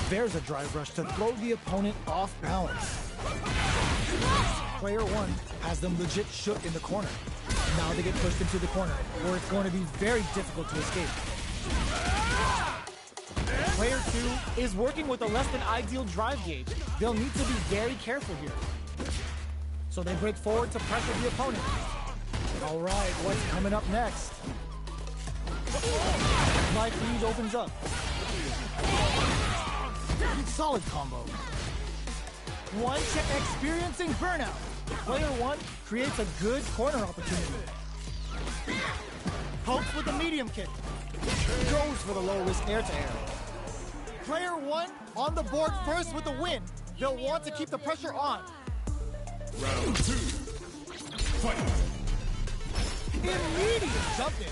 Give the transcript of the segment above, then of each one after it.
There's a drive rush to throw the opponent off balance. Player one has them legit shook in the corner. Now they get pushed into the corner, where it's going to be very difficult to escape. Player two is working with a less than ideal drive gauge. They'll need to be very careful here. So they break forward to pressure the opponent. All right, what's coming up next? Life lead opens up. Solid combo. One check experiencing burnout. Player one creates a good corner opportunity. Pokes with a medium kick. Goes for the low risk air to air. Player one on the board first with the win. They'll want to keep the pressure on. Round two. Fight. Immediate jump in.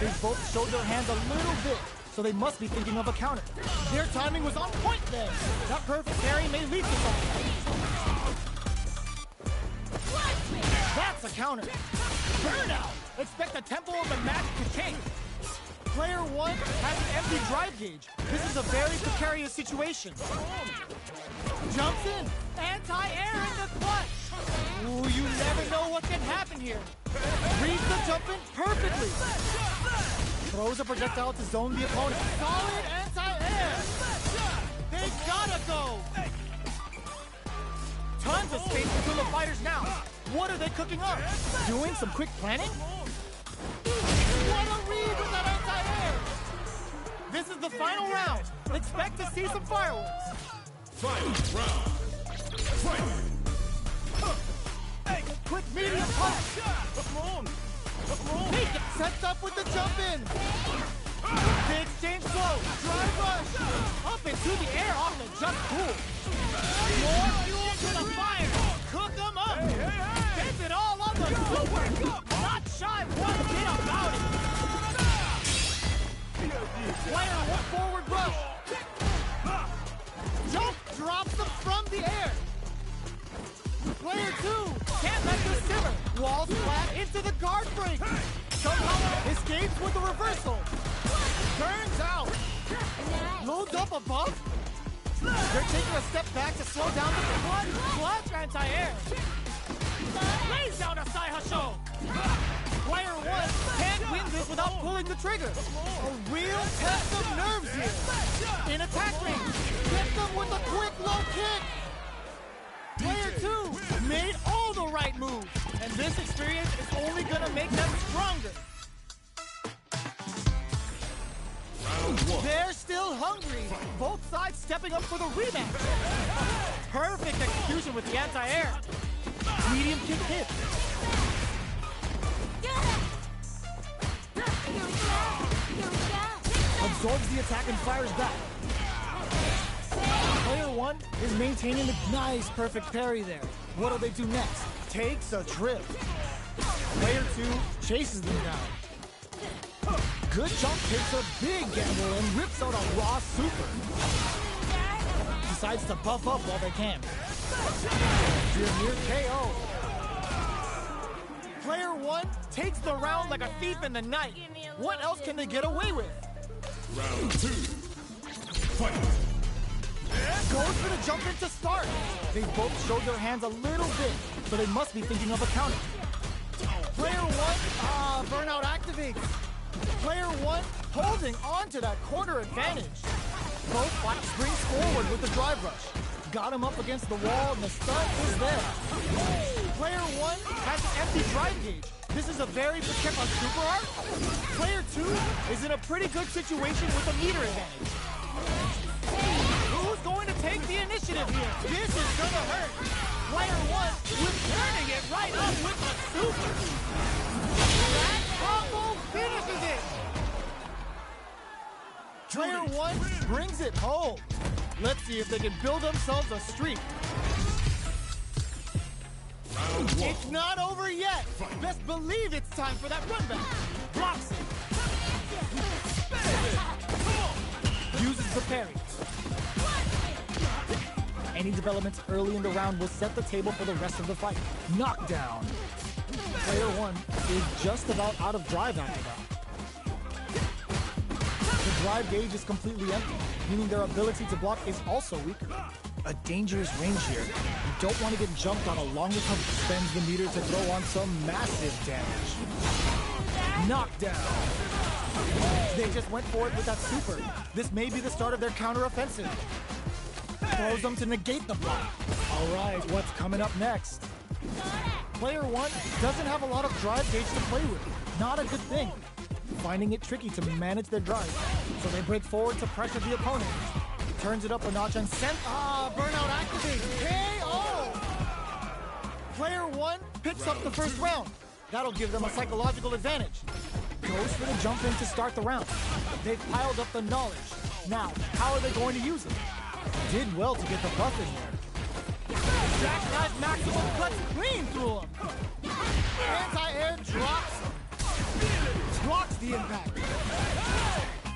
They both showed their hand a little bit, so they must be thinking of a counter. Their timing was on point there. That perfect parry may lead to something. That's a counter. Burnout! Expect the tempo of the match to change. Player one has an empty drive gauge. This is a very precarious situation. Jumps in. Anti-air in the clutch. Ooh, you never know what can happen here. Reads the jump in perfectly. Throws a projectile to zone the opponent. Solid anti-air. They gotta go. Tons of space between the fighters now. What are they cooking up? Doing some quick planning? What a read with that anti-air. This is the final round. Expect to see some fireworks. Final round. Fight. Quick medium punch. He sets up with the jump in. The exchange flow. Drive rush. Up into the air off the jump cool. More fuel to the fire. Cook them up. Spends it all on the super. Not shy one bit about it. Player one forward rush. Jump drops them from the air. Player two can't let this simmer. Walls flat into the guard break. Somehow escapes with the reversal. Turns out. Loads up above. They're taking a step back to slow down the clutch. Clutch anti-air. Lays down a Saihasho. Player one can't win this without pulling the trigger. A real test of nerves here. In attack range. Get them with a quick low kick. Player two made all the right moves, and this experience is only gonna make them stronger. Round one. They're still hungry. Both sides stepping up for the rematch. Perfect execution with the anti-air. Medium kick hit. Absorbs the attack and fires back. Player one is maintaining the nice perfect parry there. What'll they do next? Takes a trip. Player two chases them down. Good jump takes a big gamble and rips out a raw super. Decides to buff up while they can. Near KO. Player one takes the round like a thief in the night. What else can they get away with? Round two. Fight. Goes for the jump in to start. They both showed their hands a little bit, so they must be thinking of a counter. Player one, burnout activates. Player one holding on to that corner advantage. Both fight springs forward with the drive rush. Got him up against the wall and the stun is there. Player one has an empty drive gauge. This is a very precarious super art. Player two is in a pretty good situation with a meter advantage. Who's going to take the initiative here? This is gonna hurt. Player one with turning it right up with a super. That combo finishes it. Player one brings it home. Let's see if they can build themselves a streak. Round one. It's not over yet. Best believe it's time for that run back. Blocks it. Uses the parry. Any developments early in the round will set the table for the rest of the fight. Knockdown. Player one is just about out of drive after that. The drive gauge is completely empty, meaning their ability to block is also weaker. A dangerous range here. You don't want to get jumped on a long recovery. Spends the meter to throw on some massive damage. Knockdown. They just went for it with that super. This may be the start of their counter-offensive. Throws them to negate the block. All right, what's coming up next? Player 1 doesn't have a lot of drive gauge to play with. Not a good thing. Finding it tricky to manage their drive. So they break forward to pressure the opponent. Turns it up a notch and sends... burnout activates. KO! Player 1 picks up the first round. That'll give them a psychological advantage. Goes for the jump in to start the round. They've piled up the knowledge. Now, how are they going to use it? Did well to get the buff in there. Jackknife maximum cuts clean through him. Anti-air drops him. Blocks the impact.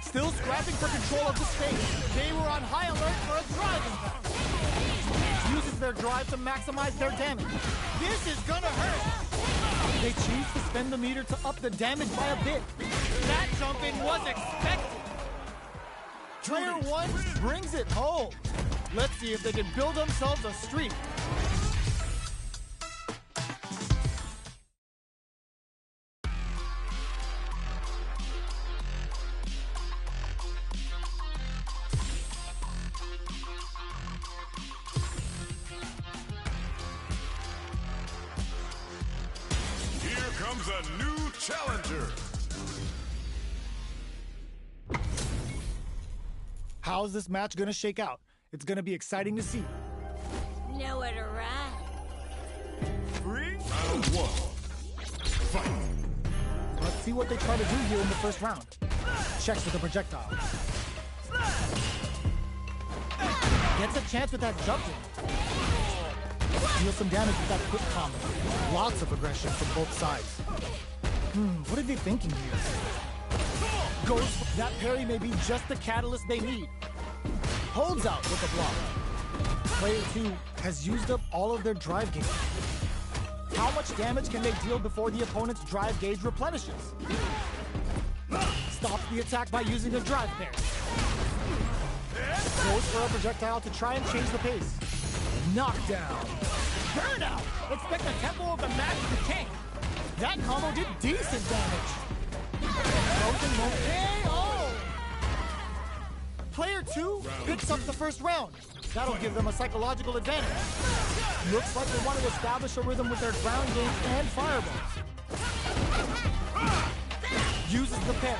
Still scrapping for control of the space. They were on high alert for a drive impact. Uses their drive to maximize their damage. This is gonna hurt. They choose to spend the meter to up the damage by a bit. That jump in was expected. Player 1 brings it home. Let's see if they can build themselves a streak. Here comes a new challenger. How's this match gonna shake out? It's gonna be exciting to see. Nowhere to run. Round 1. Fight. Let's see what they try to do here in the first round. Checks with the projectile. Gets a chance with that jump in. Deals some damage with that quick combo. Lots of aggression from both sides. What are they thinking here? Goes. That parry may be just the catalyst they need. Holds out with the block. Player 2 has used up all of their drive gauge. How much damage can they deal before the opponent's drive gauge replenishes? Stops the attack by using a drive parry. Goes for a projectile to try and change the pace. Knockdown. Burnout! Expect the tempo of the match to change. That combo did decent damage. Frozen moment. KO! Player 2 picks up the first round. That'll give them a psychological advantage. Looks like they want to establish a rhythm with their ground game and fireballs. Uses the parry.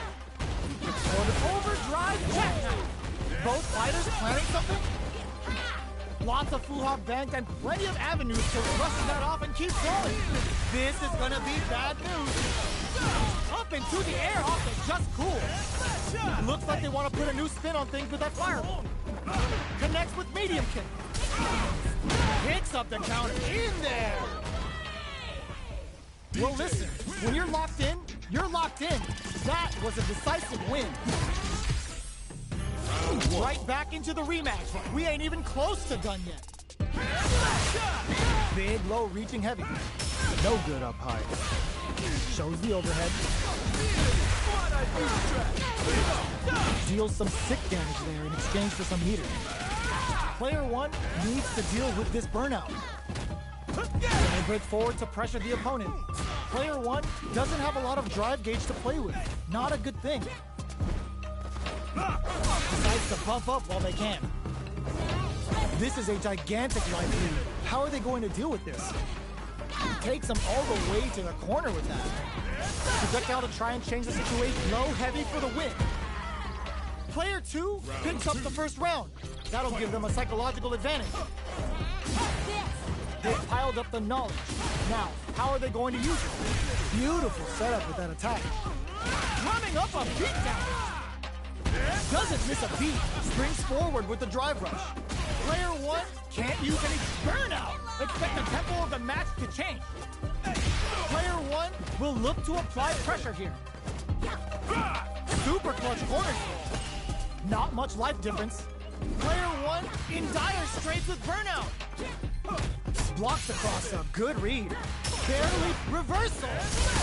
For the overdrive jackknife. Both fighters planning something? Lots of Fu-Hop banked and plenty of avenues to rush that off and keep going. This is gonna be bad news. Up into the air off the just cool. Looks like they want to put a new spin on things with that fireball. Connects with medium kick. Picks up the counter in there. Well, listen, when you're locked in, you're locked in. That was a decisive win. Right back into the rematch. We ain't even close to done yet. Big, low, reaching heavy. No good up high. Shows the overhead. Deals some sick damage there in exchange for some meter. Player 1 needs to deal with this burnout. They break forward to pressure the opponent. Player 1 doesn't have a lot of drive gauge to play with. Not a good thing. Decides to buff up while they can. This is a gigantic life lead. How are they going to deal with this? Takes them all the way to the corner with that. Projectile to try and change the situation. Low, heavy for the win. Player 2 picks up the first round. That'll give them a psychological advantage. They've piled up the knowledge. Now, how are they going to use it? Beautiful setup with that attack. Coming up a beatdown. Doesn't miss a beat. Springs forward with the drive rush. Player 1 can't use any burnout. Expect the tempo of the match to change. Player 1 will look to apply pressure here. Super clutch corner kick. Not much life difference. Player 1 in dire straits with burnout. Blocks across a good read. Barely reversal.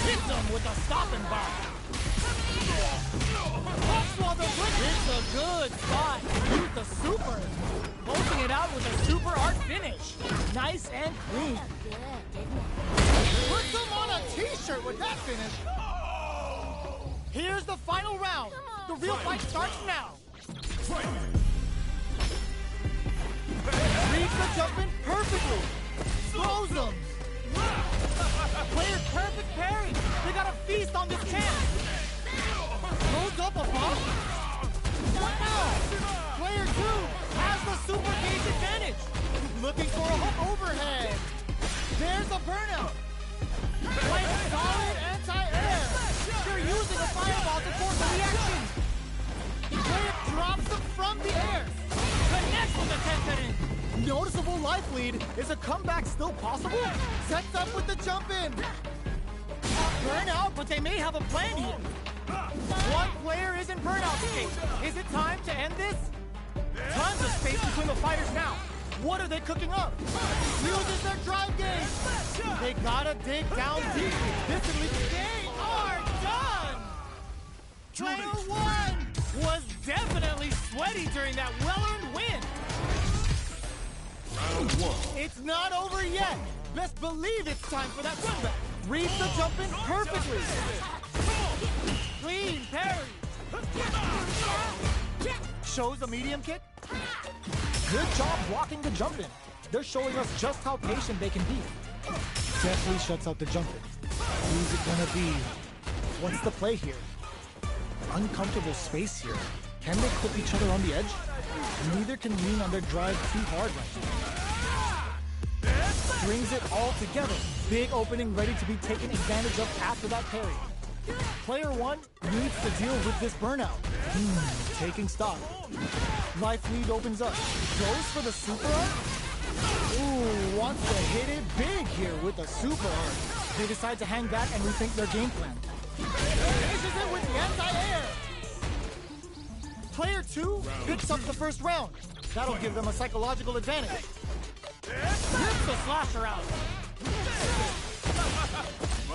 Hits him with a stopping bomb. While the Use the super. Closing it out with a super art finish. Nice and clean. Good, didn't it? Put them on a t-shirt with that finish. Here's the final round. The real fight starts now. Reads the jump in perfectly. Throws them. Player's perfect parry. They got a feast on this chance. Goes up above. What now? Player 2 has the super gauge advantage. Looking for a hook overhead. There's a burnout. Like solid anti-air. They're using a fireball to force a reaction. Player drops them from the air. Connects with a 10-10. Noticeable life lead. Is a comeback still possible? Sets up with the jump in. Burnout, but they may have a plan here. One player is in burnout state. Is it time to end this? Tons of space between the fighters now. What are they cooking up? Uses their drive gauge. They gotta dig down deep. This could lead to they are done. Player 1 was definitely sweaty during that well-earned win. Round 1. It's not over yet. Best believe it's time for that comeback. Reads the jump in perfectly. Clean parry. Shows a medium kick. Good job blocking the jump in. They're showing us just how patient they can be. Definitely shuts out the jump in. Who's it gonna be? What's the play here? Uncomfortable space here. Can they clip each other on the edge? Neither can lean on their drive too hard right now. Strings it all together. Big opening ready to be taken advantage of after that parry. Player 1 needs to deal with this burnout. Taking stock. Life lead opens up. Goes for the super art. Ooh, wants to hit it big here with the super art. They decide to hang back and rethink their game plan. Finishes it with the anti-air. Player 2 picks up the first round. That'll give them a psychological advantage. Rips the slasher out.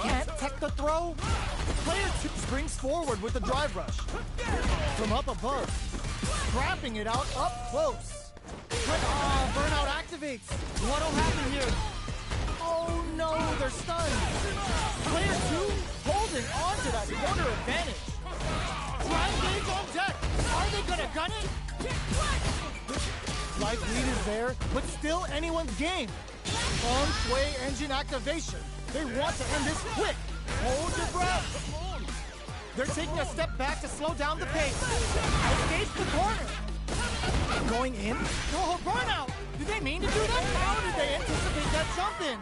Can't tech the throw. Player 2 springs forward with the drive rush. From up above. Scrapping it out up close. Burnout activates. What'll happen here? Oh no, they're stunned. Player 2 holding on to that corner advantage. Drive gauge on deck. Are they gonna gun it? Life lead is there, but still anyone's game. On sway engine activation. They want to end this quick. Hold your breath. They're taking a step back to slow down the pace. Escape the corner. Going in. Oh, burnout. Did they mean to do that? How did they anticipate that jump in?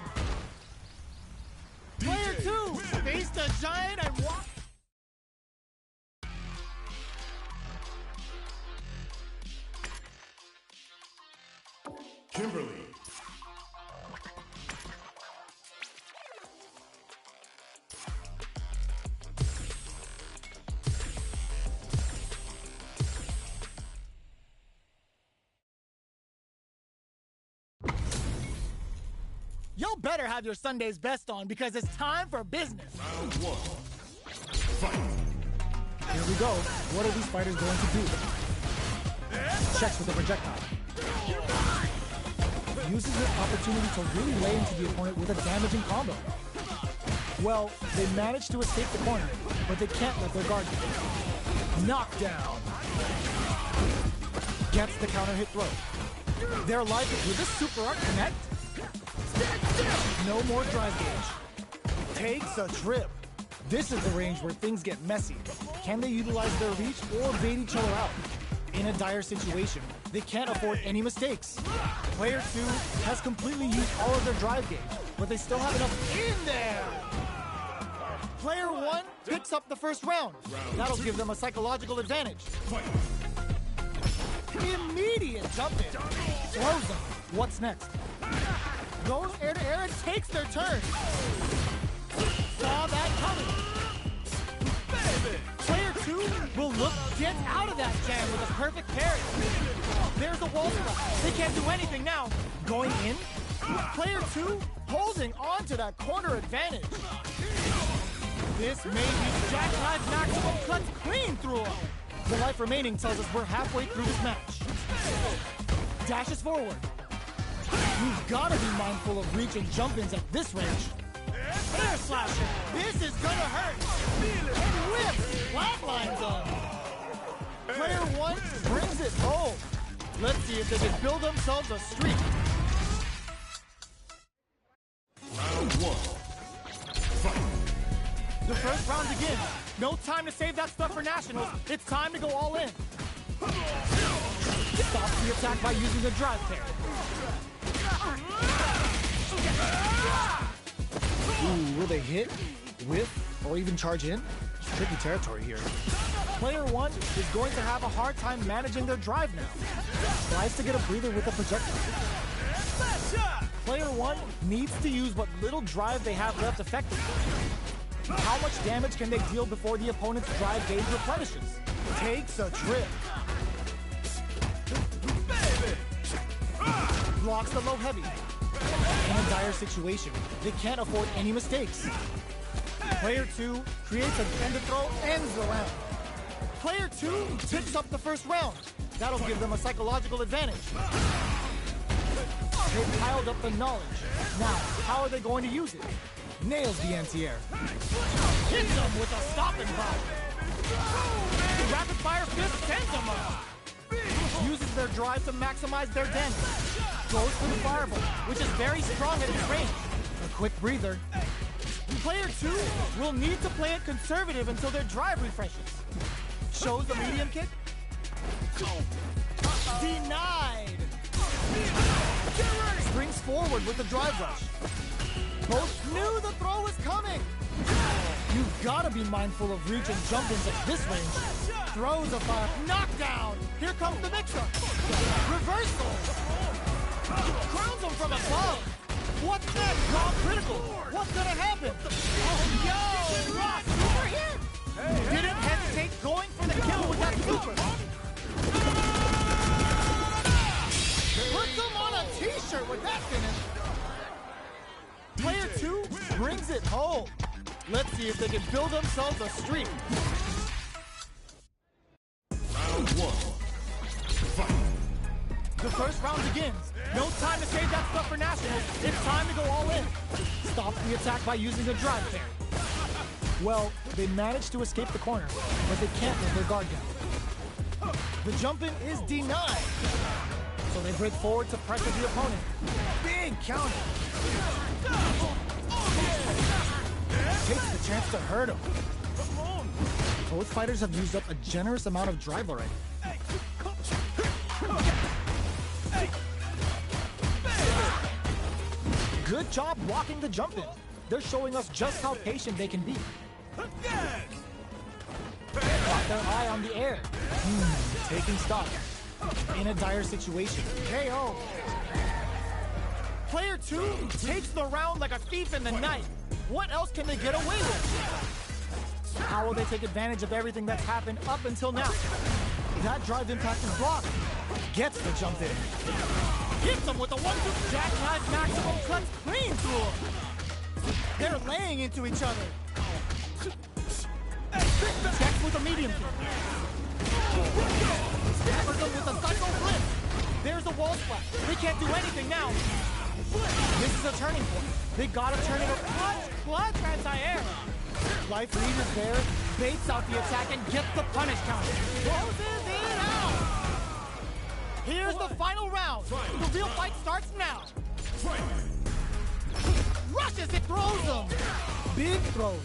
Player 2 faced a giant and walked. Kimberly. Y'all better have your Sunday's best on because it's time for business. Round 1. Fight. Here we go. What are these fighters going to do? Checks with the projectile. Uses the opportunity to really lay into the opponent with a damaging combo. Well, they managed to escape the corner, but they can't let their guard down. Knockdown. Gets the counter hit throw. Their life is with this super art connect. No more drive gauge. Takes a trip. This is the range where things get messy. Can they utilize their reach or bait each other out? In a dire situation, they can't afford any mistakes. Player 2 has completely used all of their drive gauge, but they still have enough in there. Player 1 picks up the first round. That'll give them a psychological advantage. Immediate jump in. Throws them. What's next? Goes air to air and takes their turn. Saw that coming. Player 2 will look get out of that jam with a perfect parry. There's a wall spot. They can't do anything now. Going in. Player 2 holding on to that corner advantage. This may be Jackknife maximum cuts clean through him. The life remaining tells us we're halfway through this match. Dashes forward. You've got to be mindful of reach and jump-ins at this range. Air slasher. This is gonna hurt. And whips. Flatlines on. Player 1 brings it home. Let's see if they can build themselves a streak. Round 1. Fight. The first round begins. No time to save that stuff for nationals. It's time to go all in. Stops the attack by using the drive pair. Ooh, will they hit, whiff, or even charge in? Tricky territory here. Player 1 is going to have a hard time managing their drive now. Tries to get a breather with a projectile. Player 1 needs to use what little drive they have left effectively. How much damage can they deal before the opponent's drive gauge replenishes? Takes a trip. Blocks the low heavy. In a dire situation, they can't afford any mistakes. Player 2 creates a end to throw, ends the round. Player 2 picks up the first round. That'll give them a psychological advantage. They've piled up the knowledge. Now, how are they going to use it? Nails the anti-air. Hits them with a stopping power. The rapid fire fist sends them up. Uses their drive to maximize their damage. Goes for the fireball, which is very strong at its range. A quick breather. Player 2 will need to play it conservative until their drive refreshes. Shows the medium kick. Denied. Springs forward with the drive rush. Both knew the throw was coming. You've got to be mindful of reach and jump-ins at this range. Throws a fire. Knockdown. Here comes the mix-up. Reversal. Crowns him from above. What's that? Raw critical. What's gonna happen? Oh, yo! Rock super hit! Didn't hesitate going for the kill with that super. Puts him on a t-shirt with that finish. Player 2 brings it home. Let's see if they can build themselves a streak. Round 1. Fight. The first round begins. No time to save that stuff for nationals. It's time to go all in. Stops the attack by using a drive pair. Well, they managed to escape the corner, but they can't let their guard down. The jump-in is denied. So they break forward to pressure the opponent. Big counter. Takes the chance to hurt him. Both fighters have used up a generous amount of drive already. Good job blocking the jump-in. They're showing us just how patient they can be. Got their eye on the air. Taking stock. In a dire situation. KO. Player 2 takes the round like a thief in the night. What else can they get away with? How will they take advantage of everything that's happened up until now? That drive impact is blocked. Gets the jump in. Hits him with a 1-2 jackknife maximum cuts clean through him. They're laying into each other. Checks with a medium kick. Stabbers them with a psycho flip. There's a wall splash. They can't do anything now. This is a turning point. They gotta turn it up. Clutch anti-air. Life lead is there, baits out the attack and gets the punish counter. Closes it out. Here's the final round. The real fight starts now. Rushes it, throws him. Big throws.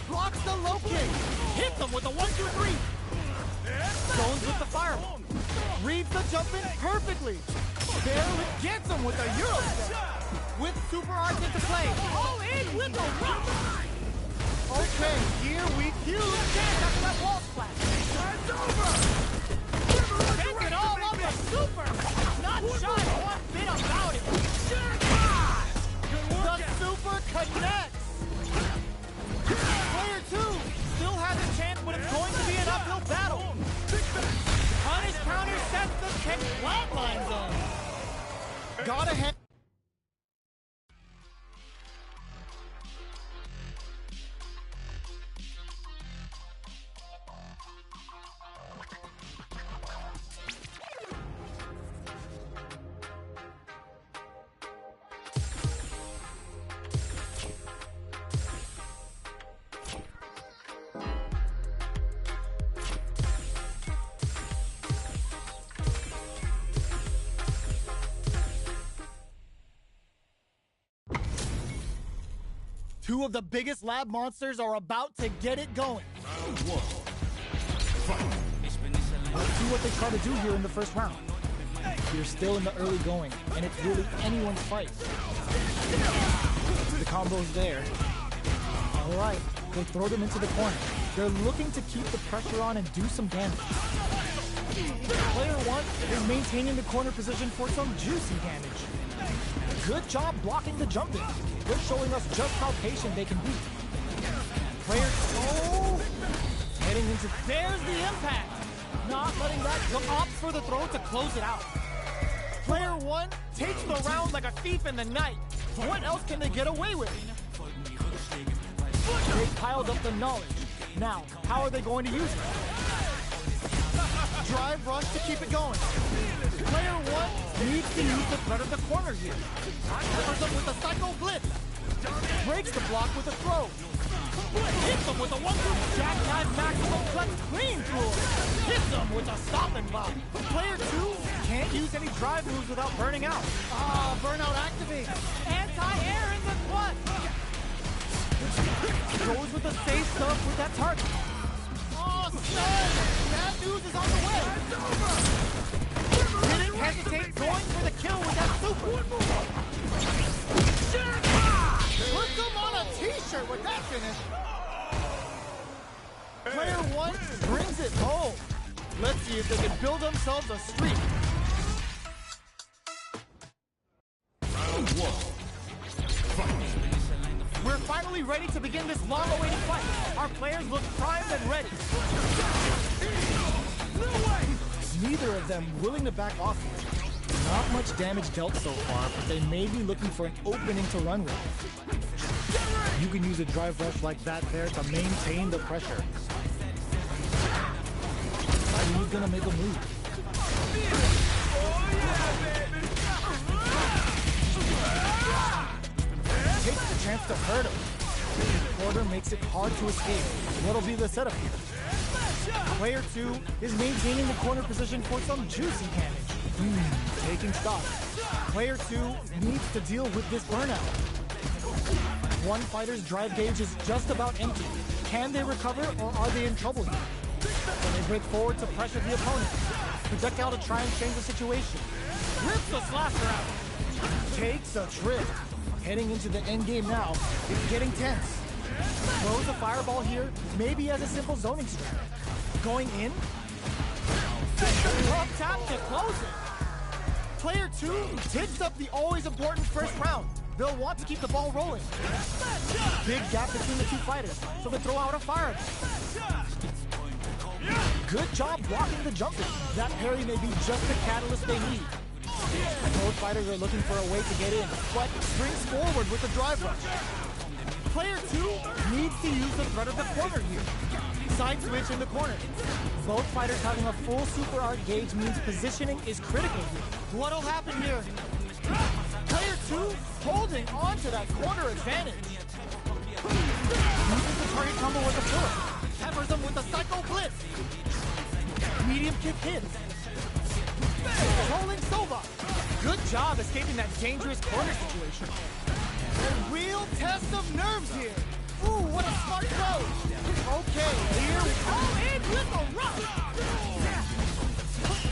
Blocks the low kick. Hits him with a 1-2-3. Zones with the fireball. Reads the jump in perfectly. Barely gets him with a Euro step. With super arts into play. All in with the rock. Okay, here we huge chance after that wall splash. It's over. Taking all of the super. Not shy one bit about it. The super connects. Player 2 still has a chance, but it's going to be an uphill battle. Punish counter sets the kick flatline zone. Gotta head. Two of the biggest lab monsters are about to get it going. Round one. Fight. Let's see what they try to do here in the first round. You're still in the early going, and it's really anyone's fight. The combo's there. All right, they throw them into the corner. They're looking to keep the pressure on and do some damage. Player one is maintaining the corner position for some juicy damage. Good job blocking the jump in. They're showing us just how patient they can be. Player two, heading into, there's the impact. Not letting that go, opts for the throw to close it out. Player one takes the round like a thief in the night. What else can they get away with? They piled up the knowledge. Now, how are they going to use it? Drive rush to keep it going. Player one needs to use the threat of the corner here. Covers them with a psycho blitz. Breaks the block with a throw. Hits them with a one-two jackknife maximum flex clean through. Hits them with a stopping block. Player two can't use any drive moves without burning out. Burnout activates. Anti-air in the clutch. Goes with the safe stuff with that target. Oh, son! Bad news is on the way. Didn't hesitate going for the kill with that super. Put them on a t-shirt with that finish. Player one brings it home. Let's see if they can build themselves a streak. Round one. We're finally ready to begin this long-awaited fight. Our players look primed and ready. Neither of them willing to back off. Not much damage dealt so far, but they may be looking for an opening to run with. You can use a drive rush like that there to maintain the pressure. Who's gonna make a move? Takes the chance to hurt him. The quarter makes it hard to escape. What'll be the setup here? Player two is maintaining the corner position for some juicy damage. Taking stock. Player two needs to deal with this burnout. One fighter's drive gauge is just about empty. Can they recover, or are they in trouble here? Can they break forward to pressure the opponent? Projectile to try and change the situation. Rips the slasher out. Takes a trip. Heading into the end game now. It's getting tense. Throws a fireball here, maybe as a simple zoning strat. Going in. Up tap to close it. Player two takes up the always important first round. They'll want to keep the ball rolling. Big gap between the two fighters, so they throw out a fireball. Good job blocking the jump in. That parry may be just the catalyst they need. Both fighters are looking for a way to get in, but springs forward with the drive rush. Player two needs to use the threat of the corner here. Side switch in the corner. Both fighters having a full super art gauge means positioning is critical here. What'll happen here? Player two holding on to that corner advantage. Uses the target combo with a pull-up. Peppers them with a psycho blitz. Medium kick hits. Rolling Sova. Good job escaping that dangerous corner situation. A real test of nerves here. Ooh, what a smart throw. Okay, here we go. In with a rush.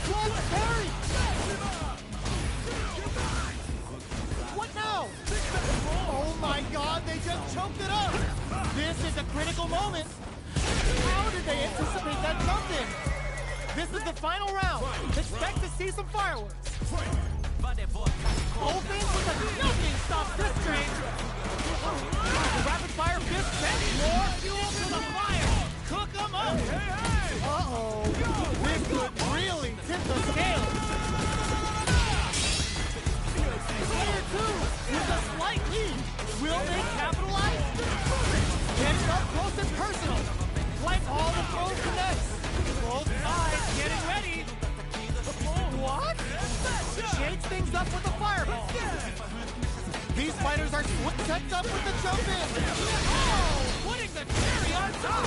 Close parry. What now? Oh my God, they just choked it up. This is a critical moment. How did they anticipate that jump in? This is the final round. Expect to see some fireworks. Open with a nothing stops this train. The rapid fire fist sends more fuel to the fire. Cook them up. Uh-oh. This could really tip the scale. Player two with a slight lead. Will they capitalize? Getting up close and personal. Like all the throws connects. Both sides getting ready. What? Shakes things up with a fireball. These fighters are checked up with the jump in. Oh, putting the cherry on top.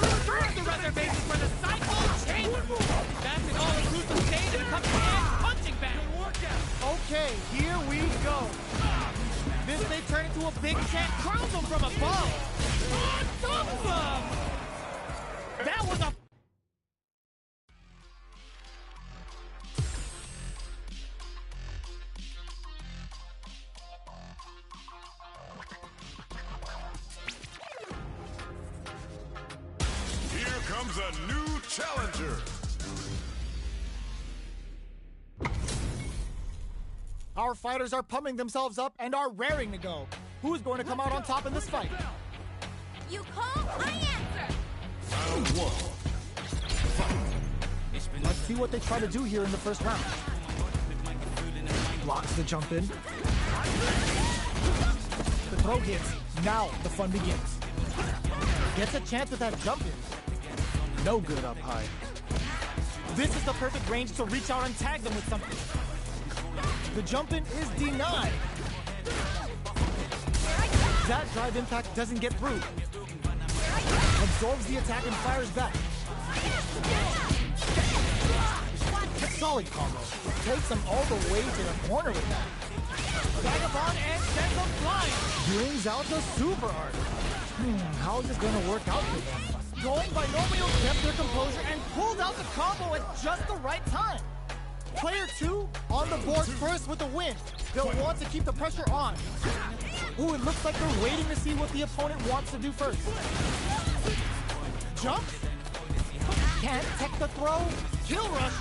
Reverse the reservation for the cycle chain. That's an all-inclusive stage and comes in punching back. Okay, here we go. This this may turn into a big chant. Crowns them from above. Awesome! That was a... Here comes a new challenger. Our fighters are pumping themselves up and are raring to go. Who's going to come out on top in this fight? You call, I answer. Round one. Let's see what they try to do here in the first round. Blocks the jump in. The throw hits. Now the fun begins. Gets a chance at that jump in. No good up high. This is the perfect range to reach out and tag them with something. The jump in is denied. That drive impact doesn't get through. Absorbs the attack and fires back. Solid combo. Takes him all the way to the corner with that. Vagabond and sends him flying. Brings out the super art. How is this going to work out for them? Going binomial kept their composure and pulled out the combo at just the right time. Player 2 on the board first with the win. They'll want to keep the pressure on. Ooh, it looks like they're waiting to see what the opponent wants to do first. Jump. Can't tech the throw. Kill rush.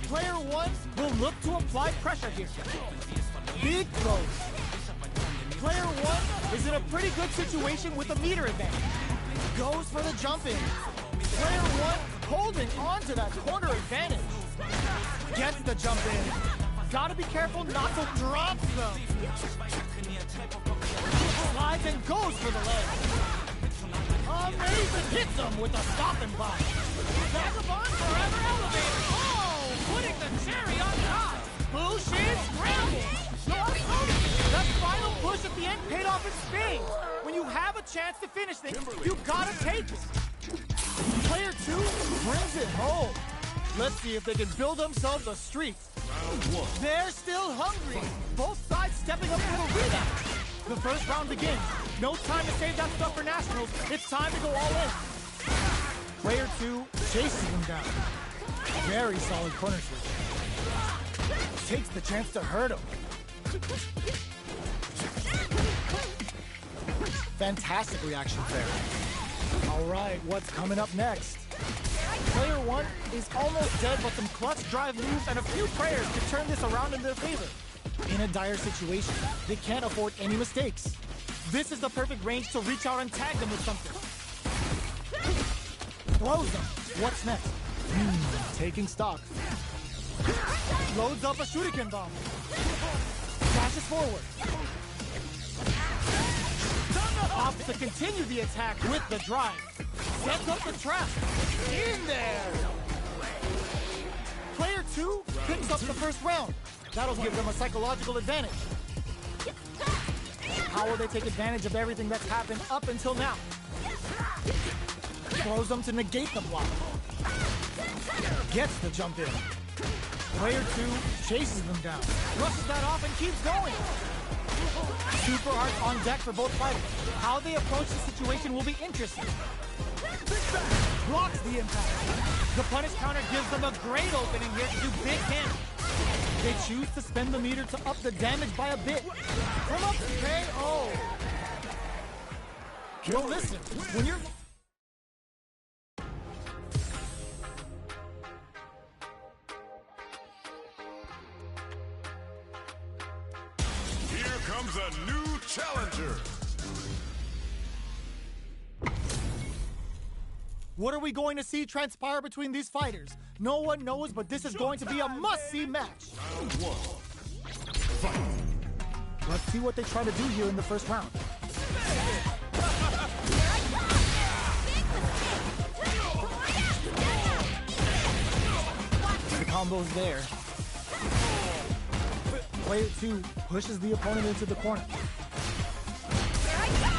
Player 1 will look to apply pressure here. Big throws. Player 1 is in a pretty good situation with a meter advantage. Goes for the jump in. Player 1 holding on to that corner advantage. Gets the jump in. Gotta be careful not to drop them. Slides and goes for the leg. Amazing! Hits him with a stop and block. Vagabond forever elevated. Oh! Putting the cherry on top. Bullshit scramble. That final push at the end paid off in spades. When you have a chance to finish things, you gotta take it. Player 2 brings it home. Let's see if they can build themselves a streak. They're still hungry. Both sides stepping up for the rematch. The first round begins. No time to save that stuff for nationals. It's time to go all in. Player 2 chases him down. Very solid corner switch. Takes the chance to hurt him. Fantastic reaction there. All right, what's coming up next? Player 1 is almost dead, but some clutch drive moves and a few prayers to turn this around in their favor. In a dire situation, they can't afford any mistakes. This is the perfect range to reach out and tag them with something. Throws them. What's next? Taking stock. Loads up a shuriken bomb. Dashes forward. Opts to continue the attack with the drive. Sets up the trap. In there! Player 2 picks up the first round. That'll give them a psychological advantage. How will they take advantage of everything that's happened up until now? Throws them to negate the block. Gets the jump in. Player 2 chases them down. Rushes that off and keeps going. Super art on deck for both fighters. How they approach the situation will be interesting. Blocks the impact. The punish counter gives them a great opening here to do big damage. They choose to spend the meter to up the damage by a bit. From up KO. Well, listen, when you're... Here comes a new challenger. What are we going to see transpire between these fighters? No one knows, but this is going to be a must-see match. Round one. Fight. Let's see what they try to do here in the first round. The combo's there. Player 2 pushes the opponent into the corner.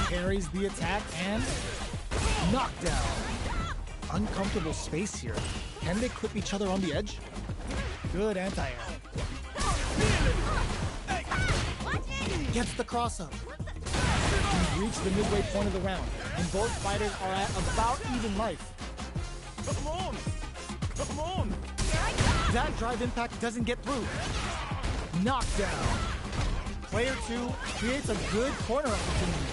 Carries the attack and knockdown. Uncomfortable space here. Can they clip each other on the edge? Good anti-air. Gets the cross-up. We've reached the midway point of the round, and both fighters are at about even life. Come on! Come on! That drive impact doesn't get through. Knockdown. Player 2 creates a good corner opportunity.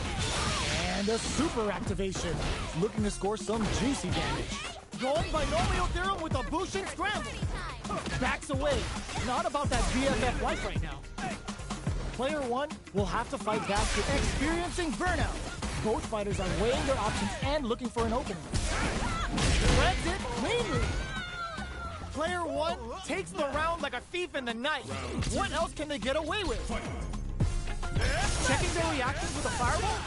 And a super activation. Looking to score some juicy damage. Going binomial theorem with a Bushin scramble. Backs away. Not about that BFF life right now. Player 1 will have to fight back to experiencing burnout. Both fighters are weighing their options and looking for an opening. Spreads it cleanly. Player 1 takes the round like a thief in the night. What else can they get away with? Checking their reactions with a fireball?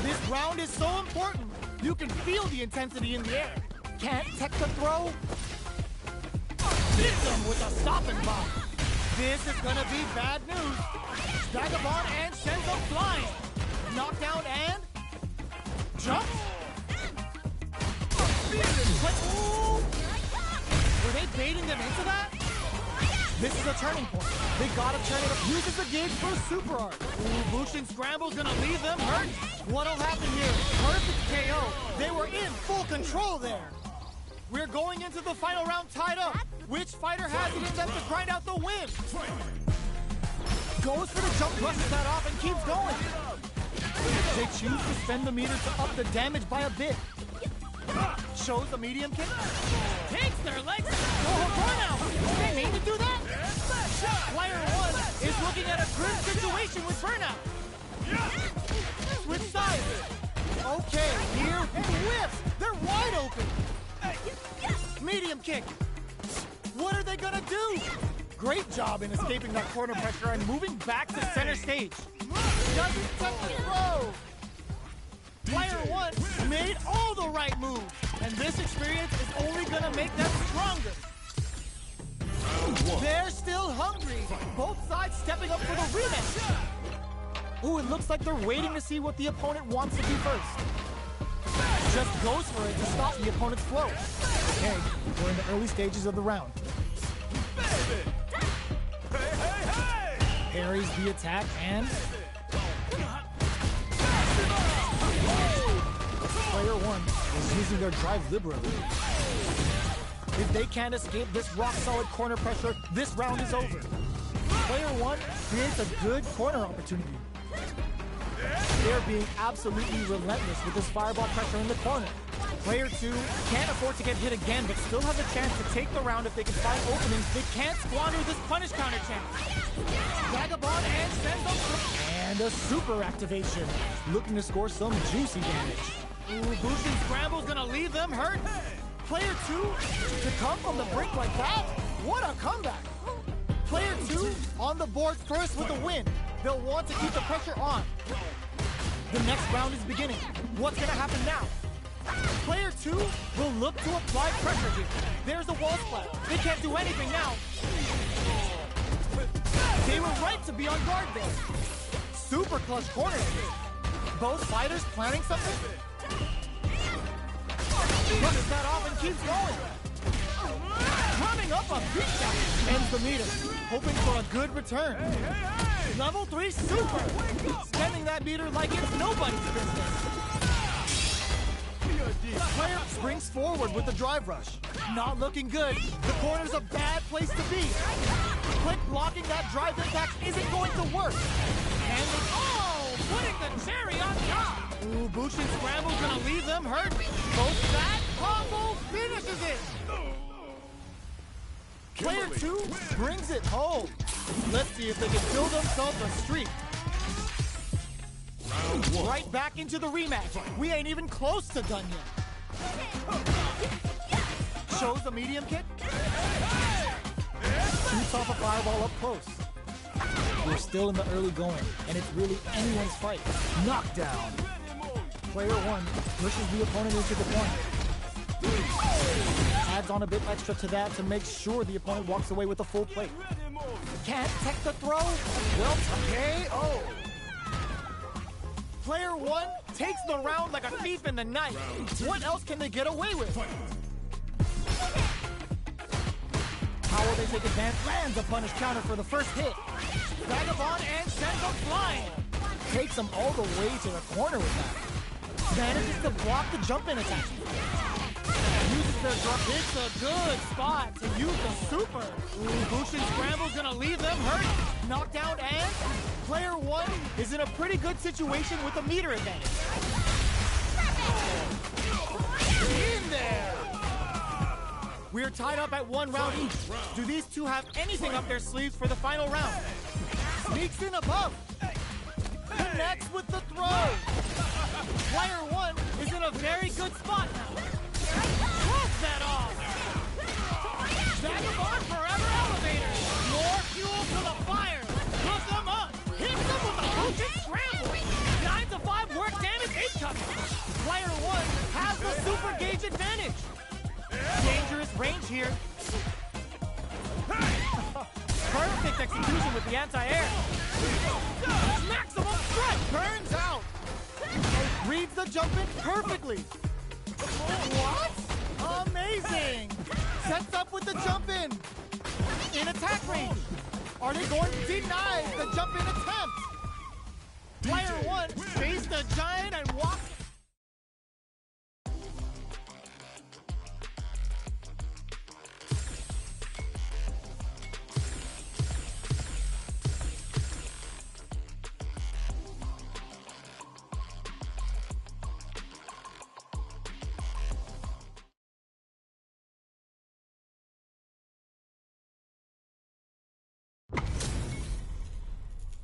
This round is so important. You can feel the intensity in the air. Can't tech the throw? Hits him with a stopping bomb. This is gonna be bad news. Vagabond and sends him flying. Knockdown and jump. Ooh. Were they baiting them into that? This is a turning point. They gotta turn it up. Uses the gauge for a super art. Ooh, Bushin Scramble's gonna leave them hurt. What'll happen here? Perfect KO. They were in full control there. We're going into the final round tied up. Which fighter has it in them to grind out the win? Goes for the jump, brushes that off, and keeps going. They choose to spend the meter to up the damage by a bit. Shows the medium kick. Takes their legs. Oh, burnout. They made to do that? Player 1 is looking at a grim situation with burnout. Switch sides. Okay, here and whips. They're wide open. Medium kick. What are they gonna do? Great job in escaping that corner pressure and moving back to center stage. Doesn't touch the throw. Player 1 made all the right moves, and this experience is only gonna make them stronger. They're still hungry. Both sides stepping up for the rematch. Ooh, it looks like they're waiting to see what the opponent wants to do first. Just goes for it to stop the opponent's flow. Okay, we're in the early stages of the round. Parries the attack and Player 1 is using their drive liberally. If they can't escape this rock-solid corner pressure, this round is over. Player 1 creates a good corner opportunity. They're being absolutely relentless with this fireball pressure in the corner. Player 2 can't afford to get hit again, but still has a chance to take the round if they can find openings. They can't squander this punish counter chance. Vagabond and sends them. And a super activation. Looking to score some juicy damage. Ooh, Bushin Scramble's gonna leave them hurt. Player 2 to come from the brink like that? What a comeback. Player 2 on the board first with a win. They'll want to keep the pressure on. The next round is beginning. What's gonna happen now? Player 2 will look to apply pressure here. There's a wall splat. They can't do anything now. They were right to be on guard there. Super clutch corner here. Both fighters planning something? Brushes that off and keeps going. Coming up a beatdown. Ends the meter. Hoping for a good return. Level 3 super. Spending that meter like it's nobody's business. Player springs forward with the drive rush. Not looking good. The corner's a bad place to be. Quick blocking that drive impact isn't going to work. And putting the cherry on top. Ooh, Bushin Scramble's gonna leave them hurt. Both that combo finishes it. Player 2 brings it home. Let's see if they can build themselves a streak. Right back into the rematch. We ain't even close to done yet. Shows the medium kick. Shoots off a fireball up close. We're still in the early going, and it's really anyone's fight. Knockdown. Player 1 pushes the opponent into the corner. Adds on a bit extra to that to make sure the opponent walks away with a full plate. Can't tech the throw? Well, KO. Player 1 takes the round like a thief in the night. What else can they get away with? How will they take advantage? Lands a punish counter for the first hit. Vagabond and sends him flying. Takes him all the way to the corner with that. Manages to block the jump-in attack. Uses their drop. It's a good spot to use the super. Ooh, Bushin Scramble's gonna leave them hurt. Knockdown and player one is in a pretty good situation with a meter advantage. In there! We're tied up at 1 round each. Do these two have anything up their sleeves for the final round? Sneaks in above. Connects with the throw. Player one is in a very good spot now. Cross that off. Vagabond forever elevator. More fuel to the fire. Puts them up. Hits them with a Bushin Scramble. 9 to 5 work damage incoming. Player one has the super gauge advantage. Dangerous range here. Perfect execution with the anti-air. Maximum strike. Burns out. Reads the jump-in perfectly. What? Amazing. Sets up with the jump-in. In attack range. Are they going to deny the jump-in attempt? Player one faced the giant and walked.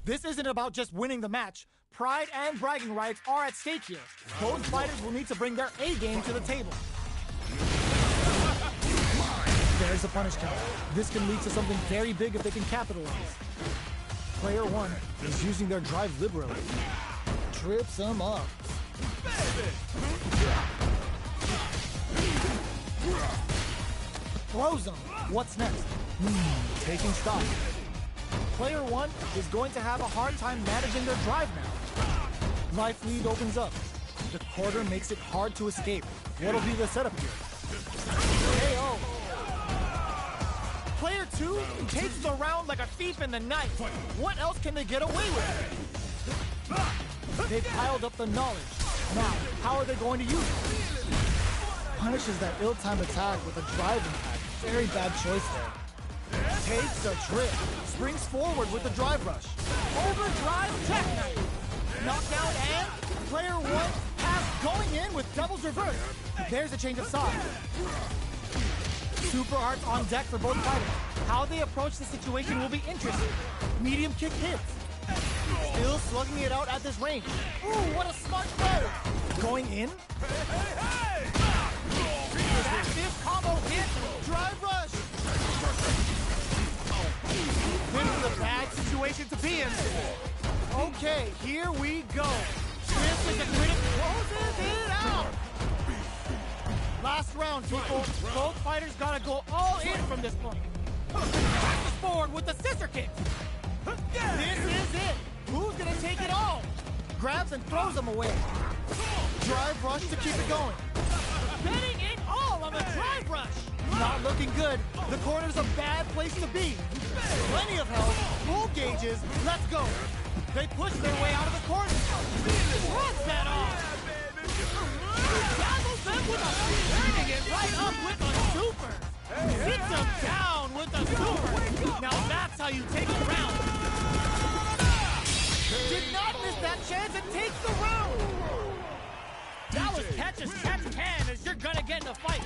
This isn't about just winning the match. Pride and bragging rights are at stake here. Both fighters will need to bring their A game to the table. There's a punish counter. This can lead to something very big if they can capitalize. Player one is using their drive liberally. Trips him up. Throws him. What's next? Taking stock. Player one is going to have a hard time managing their drive now. Life lead opens up. The quarter makes it hard to escape. What'll be the setup here? KO. Player two takes the round like a thief in the night. What else can they get away with? They've piled up the knowledge. Now, how are they going to use it? Punishes that ill-timed attack with a drive impact. Very bad choice there. Takes a trip. Springs forward with the drive rush. Overdrive jackknife. Knockdown and player one has going in with doubles reverse. There's a change of side. Super arts on deck for both fighters. How they approach the situation will be interesting. Medium kick hits. Still slugging it out at this range. Ooh, what a smart throw. Going in. Active combo hit. Drive rush. This is a bad situation to be in. Okay, here we go. This is a critic closes it out. Last round, people. Both fighters gotta go all in from this point. Passes forward with the scissor kick. This is it. Who's gonna take it all? Grabs and throws him away. Drive rush to keep it going. Betting it all on the drive rush. Not looking good. The corner's a bad place to be. Plenty of health, full gauges, let's go. They push their way out of the corner. Runs that off. Dazzles them with a turning it right up with a super. Sits them down with a super. Now that's how you take a round. Did not miss that chance and takes the round. Dallas catches catch can as you're gonna get in a fight.